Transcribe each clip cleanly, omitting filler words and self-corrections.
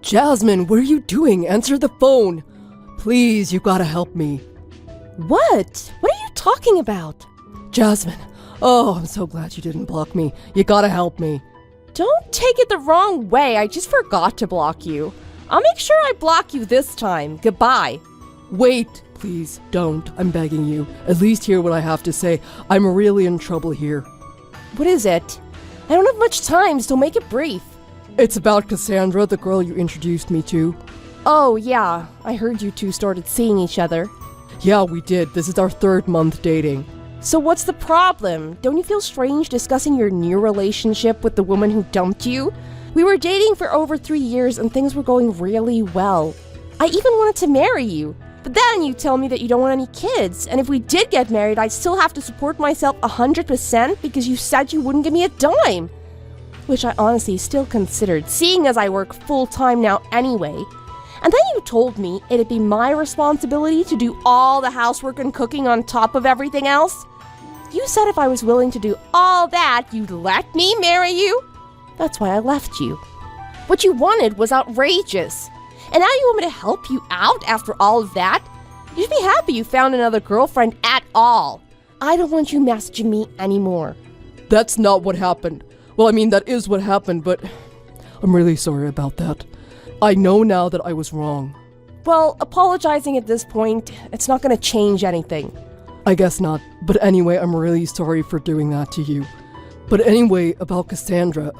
Jasmine, what are you doing? Answer the phone. Please, you gotta help me. What? What are you talking about? Jasmine, oh, I'm so glad you didn't block me. You gotta help me. Don't take it the wrong way. I just forgot to block you. I'll make sure I block you this time. Goodbye. Wait, please, don't. I'm begging you. At least hear what I have to say. I'm really in trouble here. What is it? I don't have much time, so make it brief. It's about Cassandra, the girl you introduced me to. Oh, yeah. I heard you two started seeing each other. Yeah, we did. This is our 3rd month dating. So what's the problem? Don't you feel strange discussing your new relationship with the woman who dumped you? We were dating for over 3 years and things were going really well. I even wanted to marry you. But then you tell me that you don't want any kids, and if we did get married, I'd still have to support myself 100% because you said you wouldn't give me a dime. Which I honestly still considered, seeing as I work full-time now anyway. And then you told me it'd be my responsibility to do all the housework and cooking on top of everything else. You said if I was willing to do all that, you'd let me marry you? That's why I left you. What you wanted was outrageous. And now you want me to help you out after all of that? You should be happy you found another girlfriend at all. I don't want you messaging me anymore. That's not what happened. Well, I mean, that is what happened, but I'm really sorry about that. I know now that I was wrong. Well, apologizing at this point, it's not going to change anything. I guess not. But anyway, I'm really sorry for doing that to you. But anyway, about Cassandra,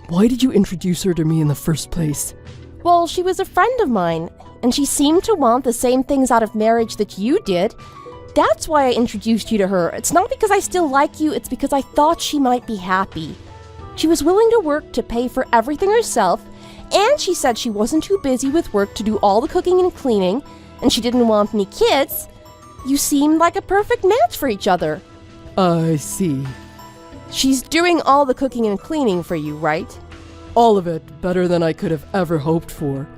why did you introduce her to me in the first place? Well, she was a friend of mine, and she seemed to want the same things out of marriage that you did. That's why I introduced you to her. It's not because I still like you, it's because I thought she might be happy. She was willing to work to pay for everything herself, and she said she wasn't too busy with work to do all the cooking and cleaning, and she didn't want any kids. You seemed like a perfect match for each other. I see. She's doing all the cooking and cleaning for you, right? All of it, better than I could have ever hoped for.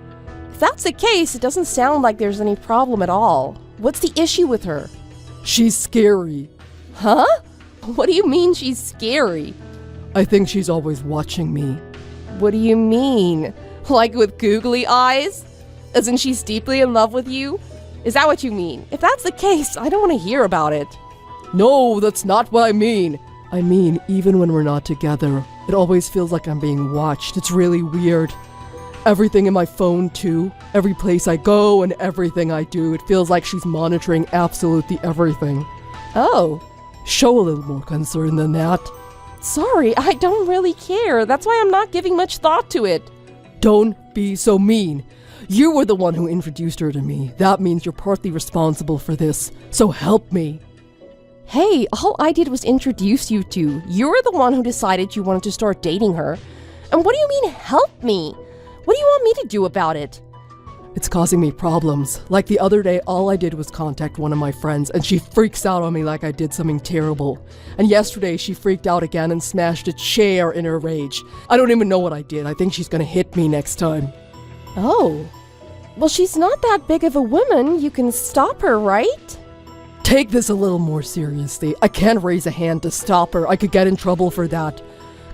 If that's the case, it doesn't sound like there's any problem at all. What's the issue with her? She's scary. Huh? What do you mean she's scary? I think she's always watching me. What do you mean? Like with googly eyes? As in she's deeply in love with you? Is that what you mean? If that's the case, I don't want to hear about it. No, that's not what I mean. I mean, even when we're not together, it always feels like I'm being watched. It's really weird. Everything in my phone, too. Every place I go and everything I do, it feels like she's monitoring absolutely everything. Oh. Show a little more concern than that. Sorry, I don't really care. That's why I'm not giving much thought to it. Don't be so mean. You were the one who introduced her to me. That means you're partly responsible for this. So help me. Hey, all I did was introduce you two. You're the one who decided you wanted to start dating her. And what do you mean, help me? What do you want me to do about it? It's causing me problems. Like the other day, all I did was contact one of my friends, and she freaks out on me like I did something terrible. And yesterday, she freaked out again and smashed a chair in her rage. I don't even know what I did. I think she's gonna hit me next time. Oh. Well, she's not that big of a woman. You can stop her, right? Take this a little more seriously. I can't raise a hand to stop her. I could get in trouble for that.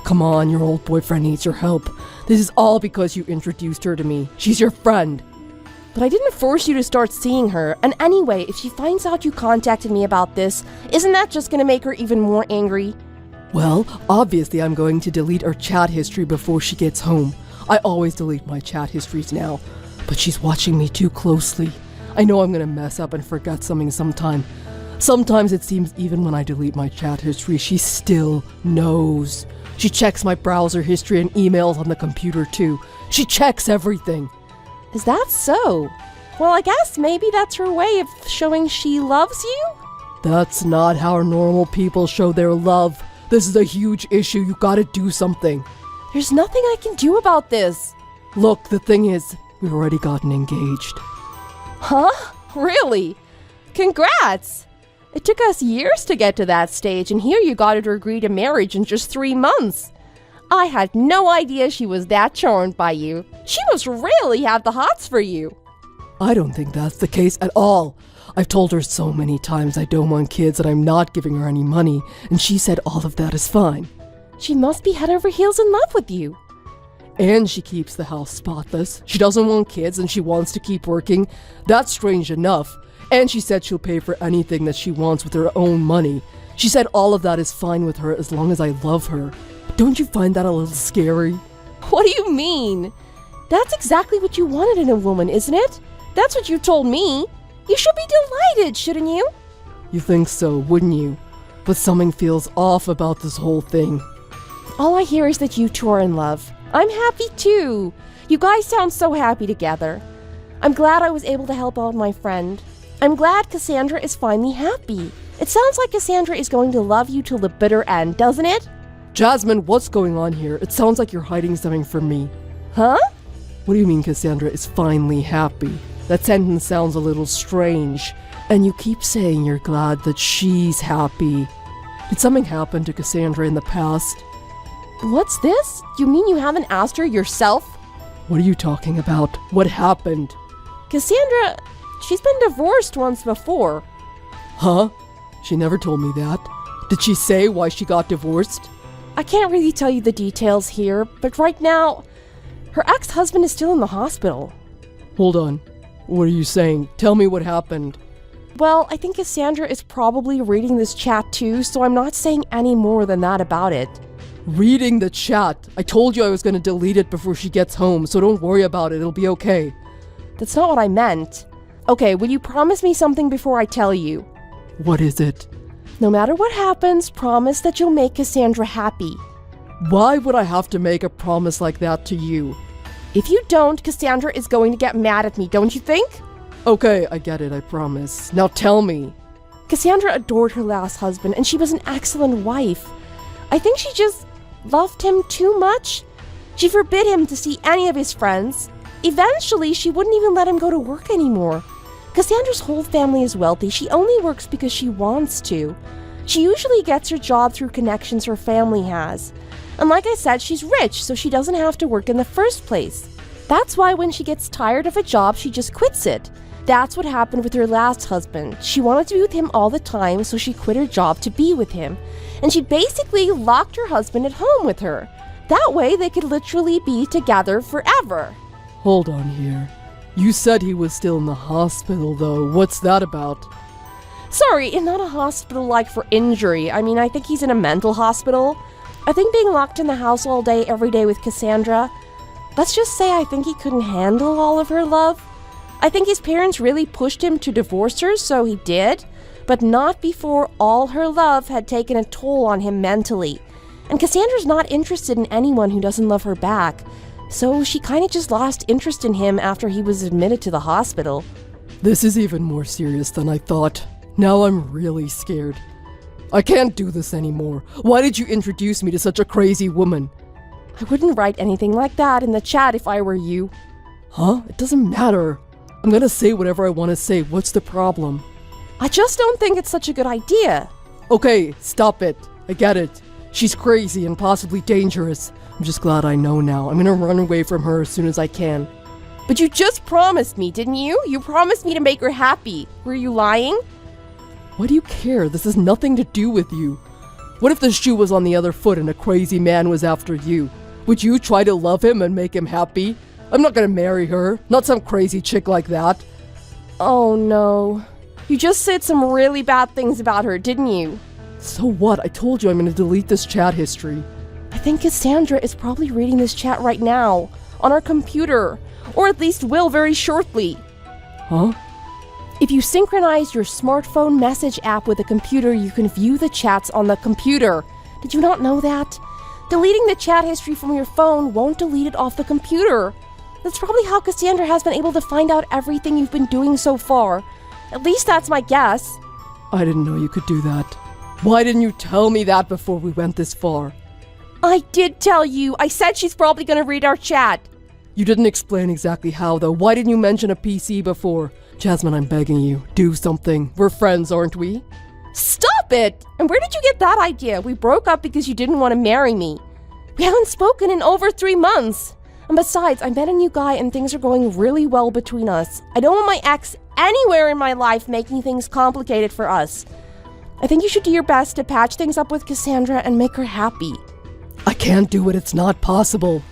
Come on, your old boyfriend needs your help. This is all because you introduced her to me. She's your friend. But I didn't force you to start seeing her. And anyway, if she finds out you contacted me about this, isn't that just gonna make her even more angry? Well, obviously I'm going to delete our chat history before she gets home. I always delete my chat histories now. But she's watching me too closely. I know I'm gonna mess up and forget something sometime. Sometimes it seems even when I delete my chat history, she still knows. She checks my browser history and emails on the computer too. She checks everything. Is that so? Well, I guess maybe that's her way of showing she loves you? That's not how normal people show their love. This is a huge issue. You gotta do something. There's nothing I can do about this. Look, the thing is, we've already gotten engaged. Huh? Really? Congrats! It took us years to get to that stage, and here you got her to agree to marriage in just 3 months. I had no idea she was that charmed by you. She must really have the hots for you. I don't think that's the case at all. I've told her so many times I don't want kids and I'm not giving her any money, and she said all of that is fine. She must be head over heels in love with you. And she keeps the house spotless. She doesn't want kids and she wants to keep working. That's strange enough. And she said she'll pay for anything that she wants with her own money. She said all of that is fine with her as long as I love her. Don't you find that a little scary? What do you mean? That's exactly what you wanted in a woman, isn't it? That's what you told me. You should be delighted, shouldn't you? You think so, wouldn't you? But something feels off about this whole thing. All I hear is that you two are in love. I'm happy too. You guys sound so happy together. I'm glad I was able to help out my friend. I'm glad Cassandra is finally happy. It sounds like Cassandra is going to love you till the bitter end, doesn't it? Jasmine, what's going on here? It sounds like you're hiding something from me. Huh? What do you mean Cassandra is finally happy? That sentence sounds a little strange. And you keep saying you're glad that she's happy. Did something happen to Cassandra in the past? What's this? You mean you haven't asked her yourself? What are you talking about? What happened? Cassandra, she's been divorced once before. Huh? She never told me that. Did she say why she got divorced? I can't really tell you the details here, but right now, her ex-husband is still in the hospital. Hold on. What are you saying? Tell me what happened. Well, I think Cassandra is probably reading this chat too, so I'm not saying any more than that about it. Reading the chat. I told you I was going to delete it before she gets home, so don't worry about it. It'll be okay. That's not what I meant. Okay, will you promise me something before I tell you? What is it? No matter what happens, promise that you'll make Cassandra happy. Why would I have to make a promise like that to you? If you don't, Cassandra is going to get mad at me, don't you think? Okay, I get it, I promise. Now tell me. Cassandra adored her last husband, and she was an excellent wife. I think she just loved him too much. She forbid him to see any of his friends. Eventually, she wouldn't even let him go to work anymore. Cassandra's whole family is wealthy. She only works because she wants to. She usually gets her job through connections her family has. And like I said, she's rich, so she doesn't have to work in the first place. That's why when she gets tired of a job, she just quits it. That's what happened with her last husband. She wanted to be with him all the time, so she quit her job to be with him. And she basically locked her husband at home with her. That way, they could literally be together forever. Hold on here. You said he was still in the hospital, though. What's that about? Sorry, not a hospital like for injury. I mean, I think he's in a mental hospital. I think being locked in the house all day, every day with Cassandra, let's just say I think he couldn't handle all of her love. I think his parents really pushed him to divorce her, so he did, but not before all her love had taken a toll on him mentally. And Cassandra's not interested in anyone who doesn't love her back, so she kind of just lost interest in him after he was admitted to the hospital. This is even more serious than I thought. Now I'm really scared. I can't do this anymore. Why did you introduce me to such a crazy woman? I wouldn't write anything like that in the chat if I were you. Huh? It doesn't matter. I'm gonna say whatever I want to say. What's the problem? I just don't think it's such a good idea. Okay, stop it. I get it. She's crazy and possibly dangerous. I'm just glad I know now. I'm gonna run away from her as soon as I can. But you just promised me, didn't you? You promised me to make her happy. Were you lying? Why do you care? This has nothing to do with you. What if the shoe was on the other foot and a crazy man was after you? Would you try to love him and make him happy? I'm not gonna marry her. Not some crazy chick like that. Oh no. You just said some really bad things about her, didn't you? So what? I told you I'm gonna delete this chat history. I think Cassandra is probably reading this chat right now. On our computer. Or at least will very shortly. Huh? If you synchronize your smartphone message app with a computer, you can view the chats on the computer. Did you not know that? Deleting the chat history from your phone won't delete it off the computer. That's probably how Cassandra has been able to find out everything you've been doing so far. At least that's my guess. I didn't know you could do that. Why didn't you tell me that before we went this far? I did tell you. I said she's probably gonna read our chat. You didn't explain exactly how, though. Why didn't you mention a PC before? Jasmine, I'm begging you. Do something. We're friends, aren't we? Stop it! And where did you get that idea? We broke up because you didn't want to marry me. We haven't spoken in over 3 months. And besides, I met a new guy and things are going really well between us. I don't want my ex anywhere in my life making things complicated for us. I think you should do your best to patch things up with Cassandra and make her happy. I can't do it. It's not possible.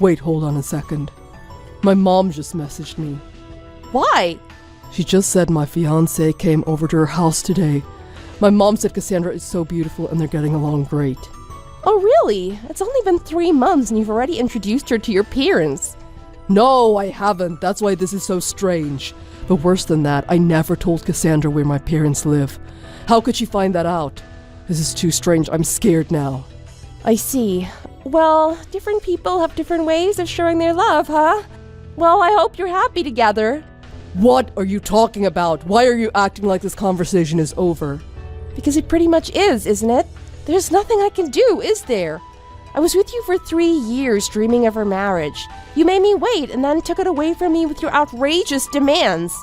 Wait, hold on a second. My mom just messaged me. Why? She just said my fiancé came over to her house today. My mom said Cassandra is so beautiful and they're getting along great. Oh, really? It's only been 3 months and you've already introduced her to your parents. No, I haven't. That's why this is so strange. But worse than that, I never told Cassandra where my parents live. How could she find that out? This is too strange. I'm scared now. I see. Well, different people have different ways of showing their love, huh? Well, I hope you're happy together. What are you talking about? Why are you acting like this conversation is over? Because it pretty much is, isn't it? There's nothing I can do, is there? I was with you for 3 years dreaming of our marriage. You made me wait and then took it away from me with your outrageous demands.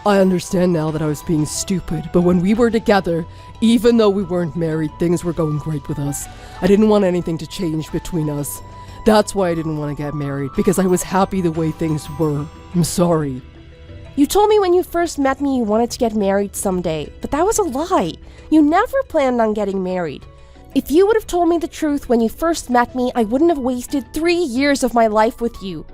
I understand now that I was being stupid, but when we were together, even though we weren't married, things were going great with us. I didn't want anything to change between us. That's why I didn't want to get married, because I was happy the way things were. I'm sorry. You told me when you first met me you wanted to get married someday, but that was a lie. You never planned on getting married. If you would have told me the truth when you first met me, I wouldn't have wasted 3 years of my life with you.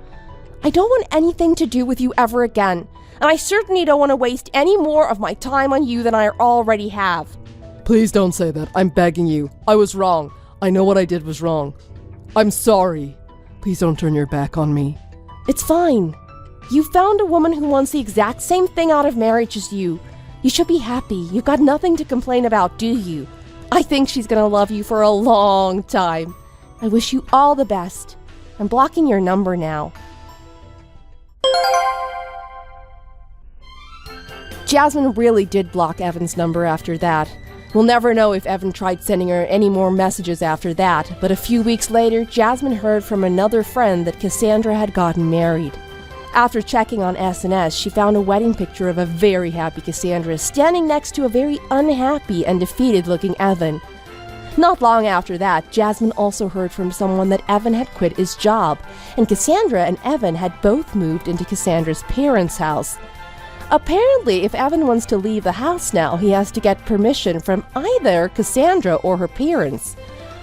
I don't want anything to do with you ever again, and I certainly don't want to waste any more of my time on you than I already have. Please don't say that. I'm begging you. I was wrong. I know what I did was wrong. I'm sorry. Please don't turn your back on me. It's fine. You found a woman who wants the exact same thing out of marriage as you. You should be happy. You've got nothing to complain about, do you? I think she's gonna love you for a long time. I wish you all the best. I'm blocking your number now. Jasmine really did block Evan's number after that. We'll never know if Evan tried sending her any more messages after that, but a few weeks later, Jasmine heard from another friend that Cassandra had gotten married. After checking on SNS, she found a wedding picture of a very happy Cassandra standing next to a very unhappy and defeated-looking Evan. Not long after that, Jasmine also heard from someone that Evan had quit his job, and Cassandra and Evan had both moved into Cassandra's parents' house. Apparently, if Evan wants to leave the house now, he has to get permission from either Cassandra or her parents.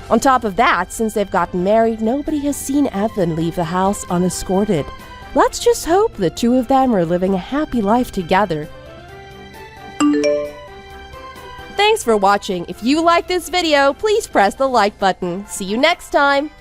On top of that, since they've gotten married, nobody has seen Evan leave the house unescorted. Let's just hope the two of them are living a happy life together. Thanks for watching. If you like this video, please press the like button. See you next time!